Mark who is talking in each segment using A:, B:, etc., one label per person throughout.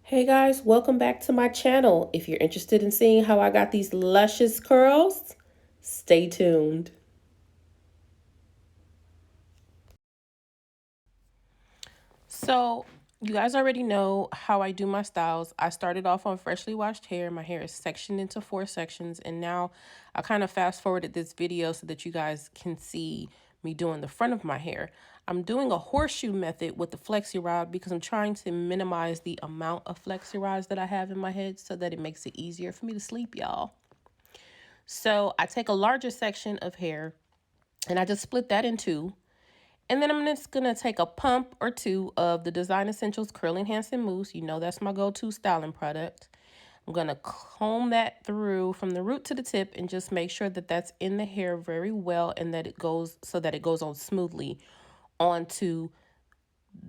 A: Hey guys, welcome back to my channel. If you're interested in seeing how I got these luscious curls, stay tuned. So, you guys already know how I do my styles. I started off on freshly washed hair. My hair is sectioned into 4 sections, and now I kind of fast forwarded this video so that you guys can see me doing the front of my hair. I'm doing a horseshoe method with the Flexirod because I'm trying to minimize the amount of Flexirods that I have in my head so that it makes it easier for me to sleep, y'all. So I take a larger section of hair and I just split that in two. And then I'm just going to take a pump or two of the Design Essentials Curling Enhancing Mousse. You know that's my go-to styling product. I'm going to comb that through from the root to the tip and just make sure that that's in the hair very well and that it goes so that it goes on smoothly onto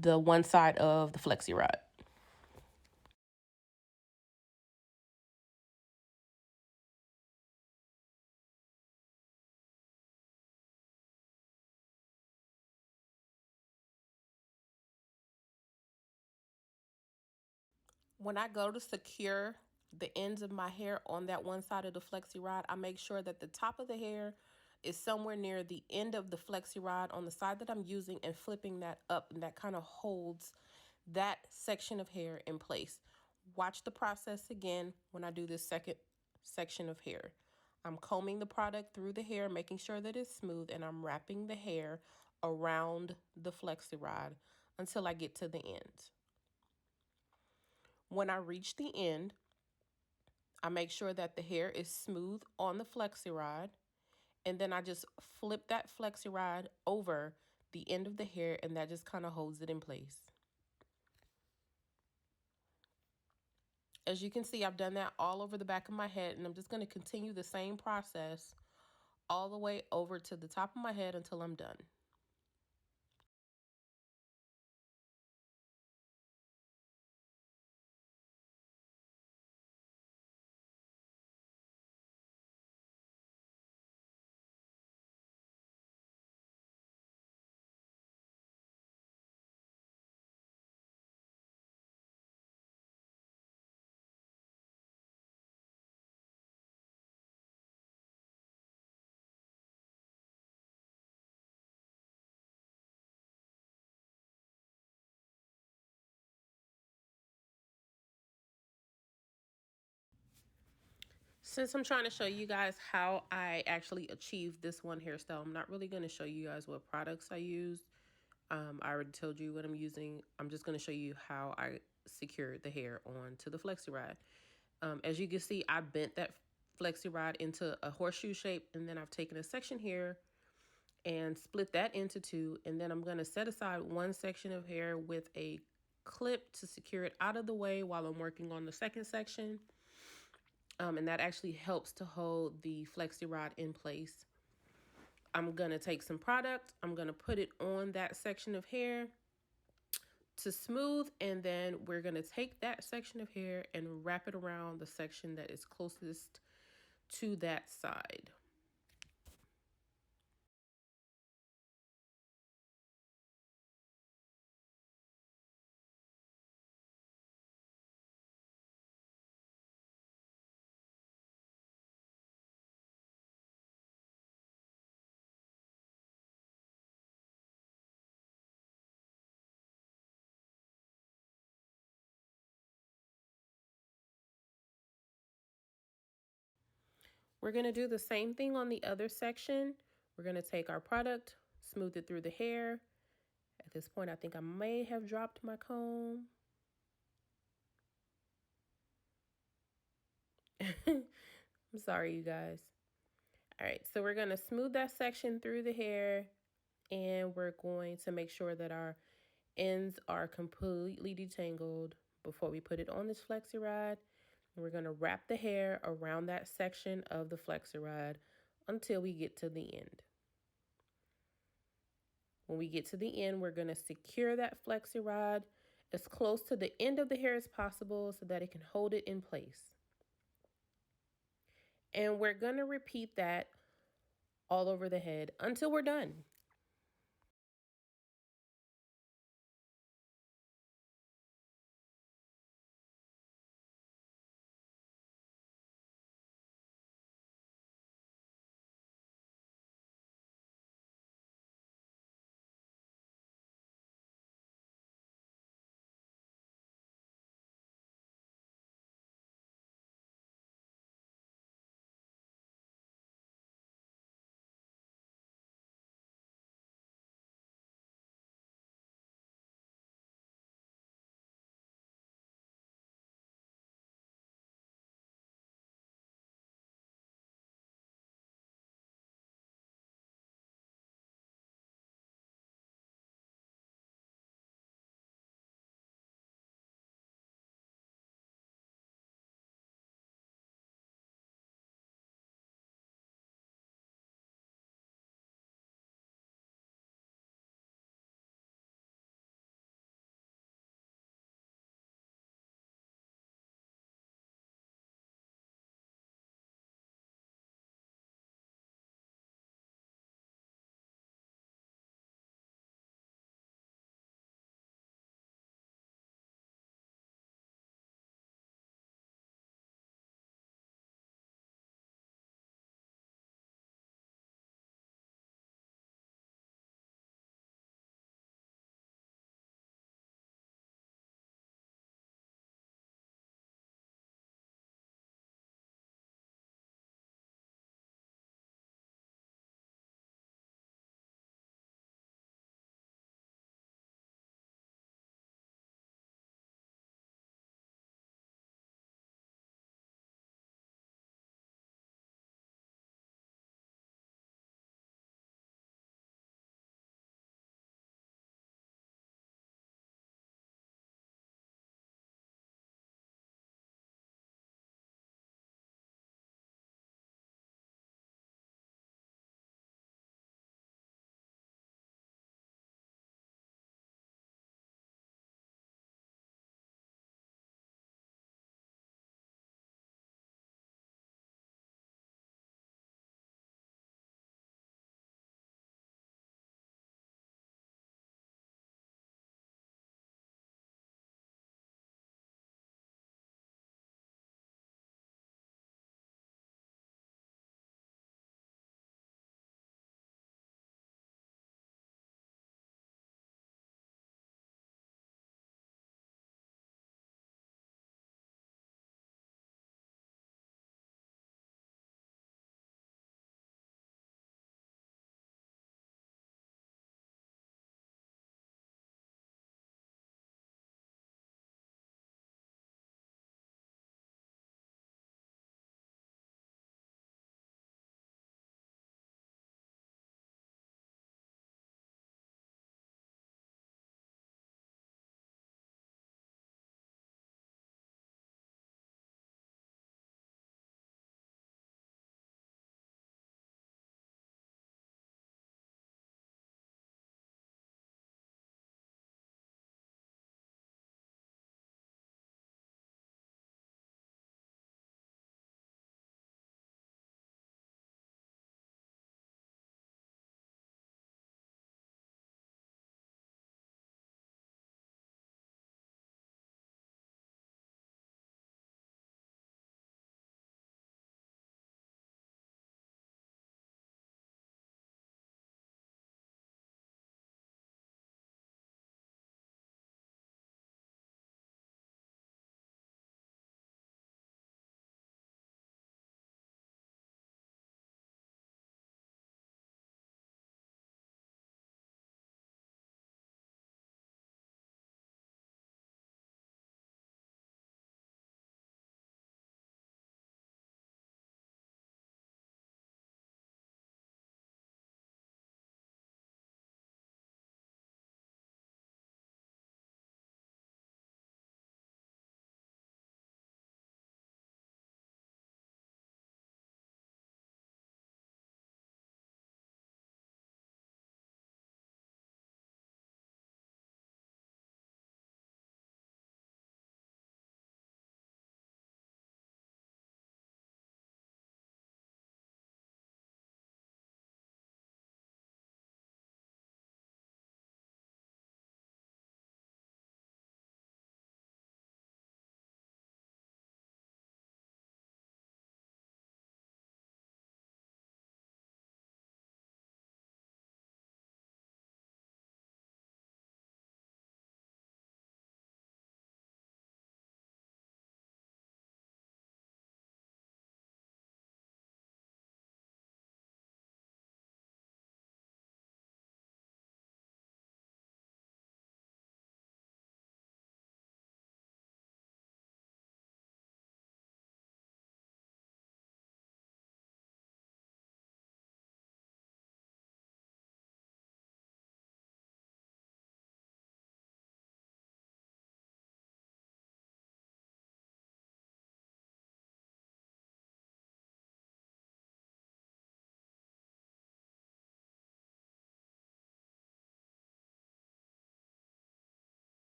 A: the one side of the Flexirod. When I go to secure the ends of my hair on that one side of the flexi rod, I make sure that the top of the hair is somewhere near the end of the flexi rod on the side that I'm using and flipping that up, and that kind of holds that section of hair in place. Watch the process again when I do this second section of hair. I'm combing the product through the hair, making sure that it's smooth, and I'm wrapping the hair around the flexi rod until I get to the end. When I reach the end, I make sure that the hair is smooth on the Flexirod, and then I just flip that Flexirod over the end of the hair, and that just kind of holds it in place. As you can see, I've done that all over the back of my head, and I'm just going to continue the same process all the way over to the top of my head until I'm done. Since I'm trying to show you guys how I actually achieved this one hairstyle, I'm not really going to show you guys what products I used. I already told you what I'm using. I'm just going to show you how I secured the hair onto the Flexirod. As you can see, I bent that Flexirod into a horseshoe shape, and then I've taken a section here and split that into two. And then I'm going to set aside one section of hair with a clip to secure it out of the way while I'm working on the second section. And that actually helps to hold the Flexirod in place. I'm going to take some product. I'm going to put it on that section of hair to smooth, and then we're going to take that section of hair and wrap it around the section that is closest to that side. We're going to do the same thing on the other section. We're going to take our product, smooth it through the hair. At this point, I think I may have dropped my comb. I'm sorry, you guys. All right, so we're going to smooth that section through the hair, and we're going to make sure that our ends are completely detangled before we put it on this Flexirod. And we're going to wrap the hair around that section of the Flexirod until we get to the end. When we get to the end, we're going to secure that Flexirod as close to the end of the hair as possible so that it can hold it in place. And we're going to repeat that all over the head until we're done.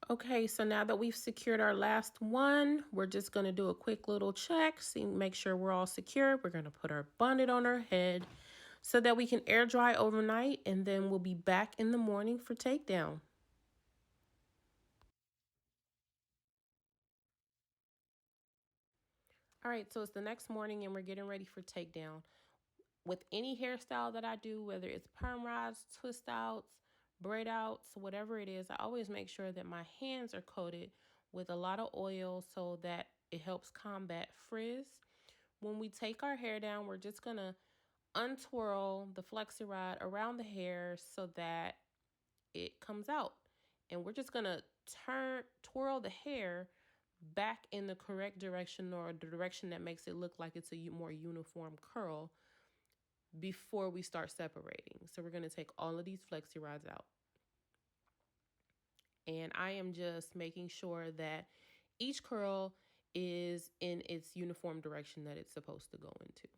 A: Okay, so now that we've secured our last one, we're just gonna do a quick little check, see, make sure we're all secure. We're gonna put our bonnet on our head so that we can air dry overnight, and then we'll be back in the morning for takedown. All right, so it's the next morning and we're getting ready for takedown. With any hairstyle that I do, whether it's perm rods, twist outs, braid outs, whatever it is, I always make sure that my hands are coated with a lot of oil so that it helps combat frizz. When we take our hair down, we're just gonna untwirl the Flexirod around the hair so that it comes out. And we're just gonna twirl the hair back in the correct direction, or the direction that makes it look like it's a more uniform curl, before we start separating. So we're gonna take all of these Flexirods out. And I am just making sure that each curl is in its uniform direction that it's supposed to go into.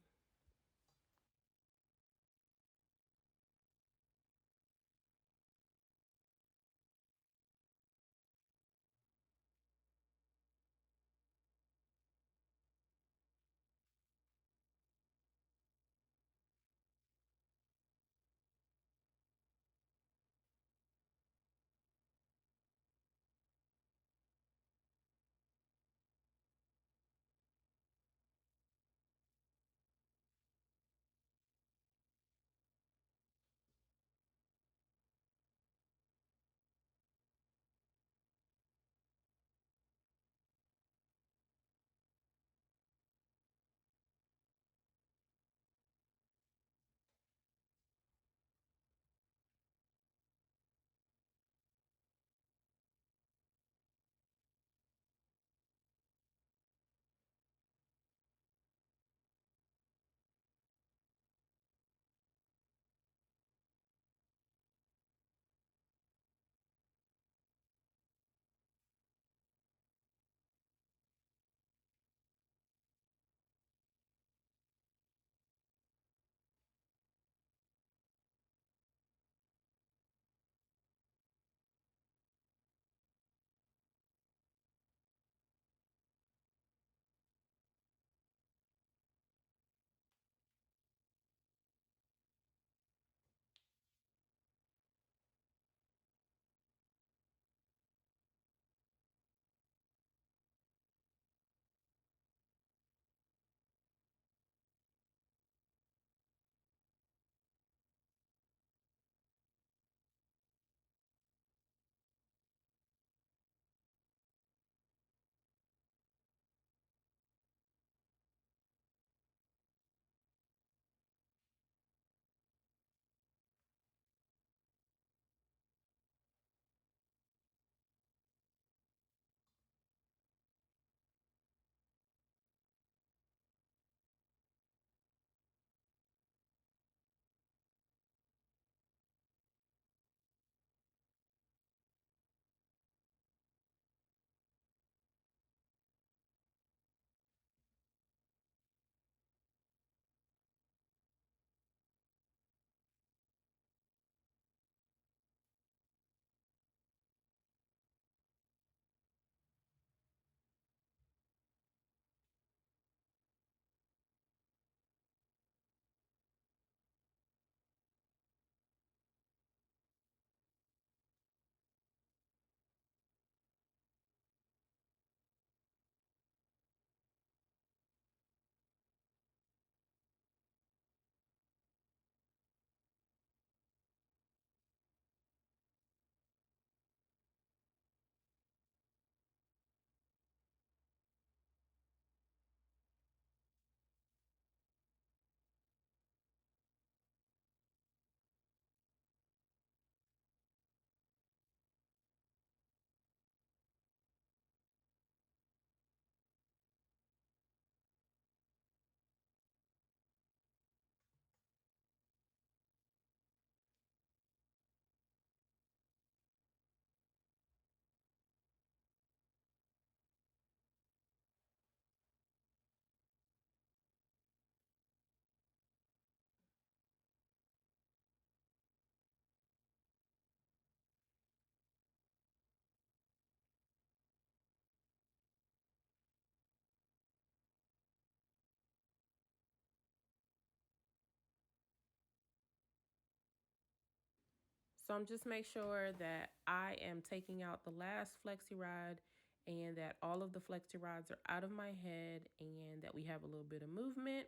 A: So I'm just make sure that I am taking out the last Flexirod and that all of the Flexirods are out of my head and that we have a little bit of movement.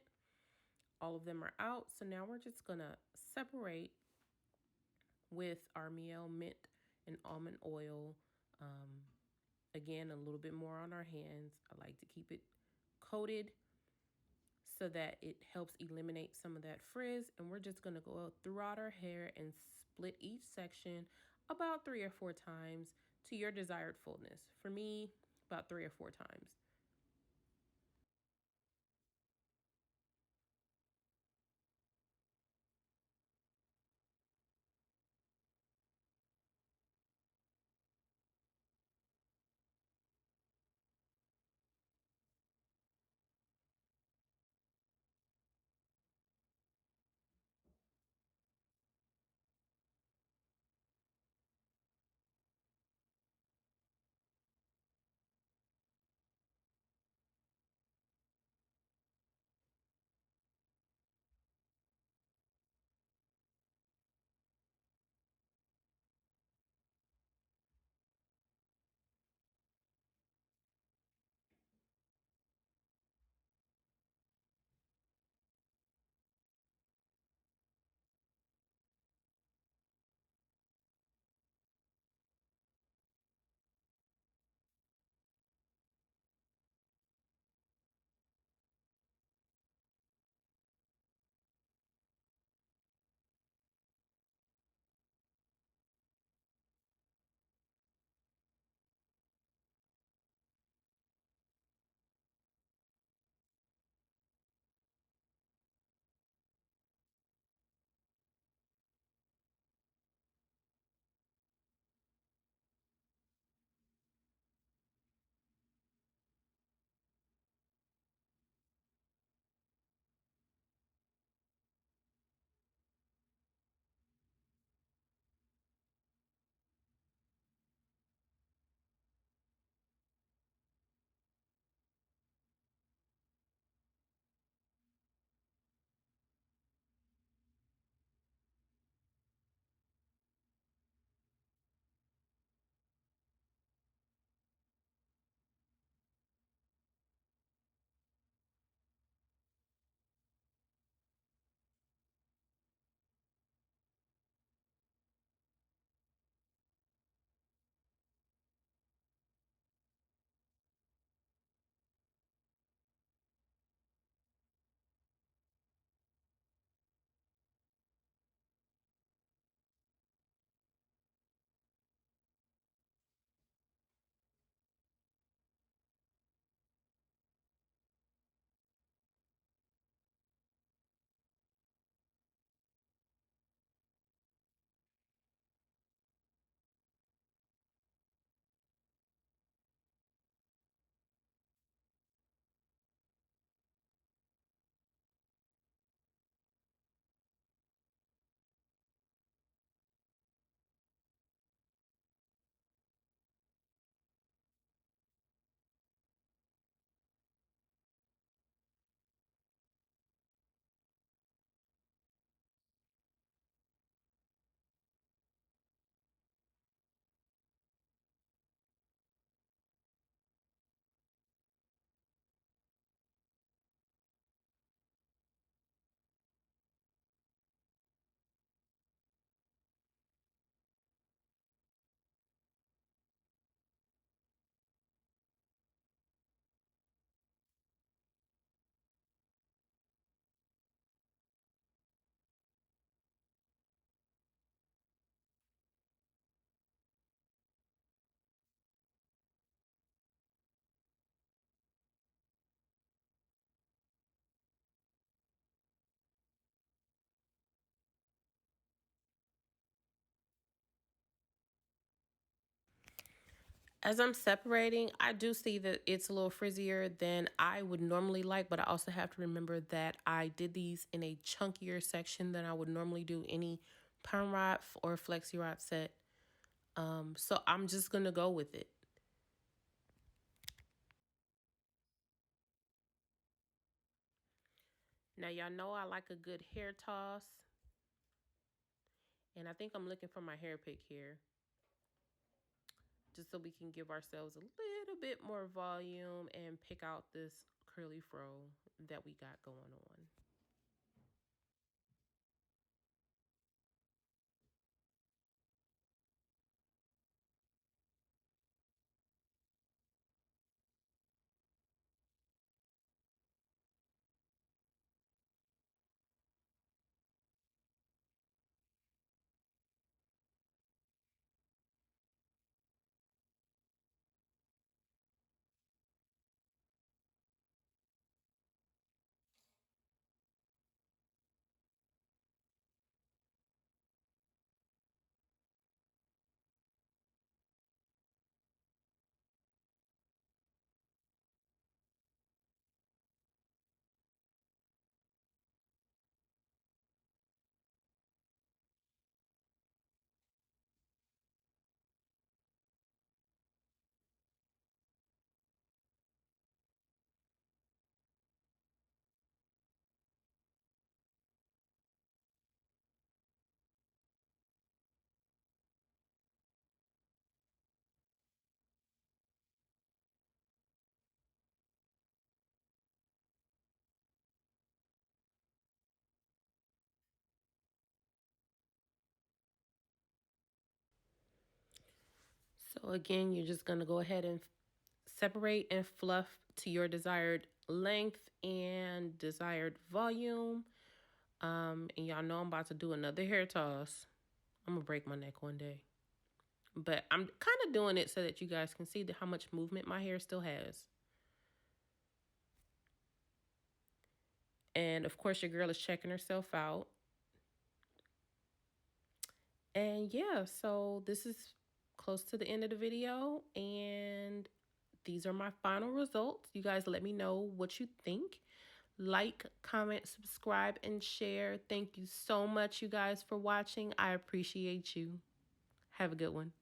A: All of them are out. So now we're just gonna separate with our Miele Mint and Almond Oil. Um, Again, a little bit more on our hands. I like to keep it coated so that it helps eliminate some of that frizz. And we're just gonna go throughout our hair and split each section about 3 or 4 times to your desired fullness. For me, about 3 or 4 times. As I'm separating, I do see that it's a little frizzier than I would normally like, but I also have to remember that I did these in a chunkier section than I would normally do any perm rod or Flexirod set. So I'm just gonna go with it. Now y'all know I like a good hair toss, And I think I'm looking for my hair pick here, just so we can give ourselves a little bit more volume and pick out this curly fro that we got going on. So again, you're just going to go ahead and separate and fluff to your desired length and desired volume. And y'all know I'm about to do another hair toss. I'm going to break my neck one day. But I'm kind of doing it so that you guys can see how much movement my hair still has. And of course, your girl is checking herself out. And yeah, so this is close to the end of the video. And these are my final results. You guys let me know what you think. Like, comment, subscribe, and share. Thank you so much, you guys, for watching. I appreciate you. Have a good one.